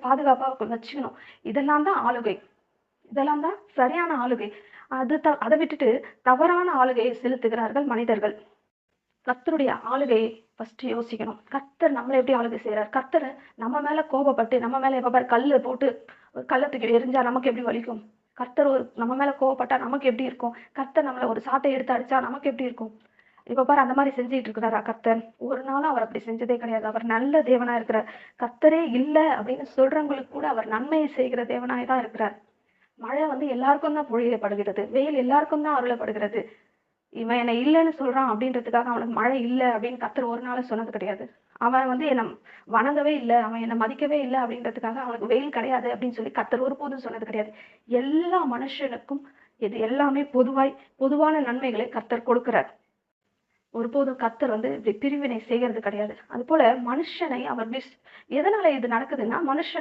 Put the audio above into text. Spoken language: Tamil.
பாதுகாப்பா வச்சுக்கணும். இதெல்லாம் தான் ஆளுகை. இதெல்லாம் தான் சரியான ஆளுகை. அத விட்டுட்டு தவறான ஆளுகையை செலுத்துகிறார்கள் மனிதர்கள். கர்த்தருடைய ஆளுகையை ஃபர்ஸ்ட் யோசிக்கணும். கர்த்தர் நம்மள எப்படி ஆளுகை செய்றார்? கர்த்தர் நம்ம மேல கோபப்பட்டு, நம்ம மேல எப்ப பாரு கல்ல போட்டு கல்ல தூக்கி எறிஞ்சா நமக்கு எப்படி வலிக்கும்? கர்த்தர் நம்ம மேல கோவப்பட்டா நமக்கு எப்படி இருக்கும்? கர்த்தர் நம்மள ஒரு சாட்டை எடுத்து அடிச்சா நமக்கு எப்படி இருக்கும்? இப்ப பாரு அந்த மாரி செஞ்சுட்டு இருக்கிறாரா கர்த்தர்? ஒரு நாளும் அவர் அப்படி செஞ்சதே கிடையாது. அவர் நல்ல தேவனா இருக்கிறார். கர்த்தரே இல்ல அப்படின்னு சொல்றவங்களுக்கு கூட அவர் நன்மையை செய்கிற தேவனாய் தான் இருக்கிறார். மழை வந்து எல்லாருக்கும் தான் பொழியப்படுகிறது. வெயில் எல்லாருக்கும் தான் அருளப்படுகிறது. இவன் என்ன இல்லன்னு சொல்றான் அப்படின்றதுக்காக அவனுக்கு மழை இல்ல அப்படின்னு கர்த்தர் ஒரு நாளும் சொன்னது கிடையாது. அவன் வந்து என்ன வணங்கவே இல்ல, அவன் என்ன மதிக்கவே இல்ல அப்படின்றதுக்காக அவனுக்கு வெயில் கிடையாது அப்படின்னு சொல்லி கர்த்தர் ஒருபோதும் சொன்னது கிடையாது. எல்லா மனுஷனுக்கும் இது எல்லாமே பொதுவான நன்மைகளை கர்த்தர் கொடுக்கிறார். ஒருபோதும் கர்த்தர் வந்து இப்படி பிரிவினை செய்கிறது கிடையாது. அதுபோல மனுஷனை அவர் எதனால இது நடக்குதுன்னா மனுஷனை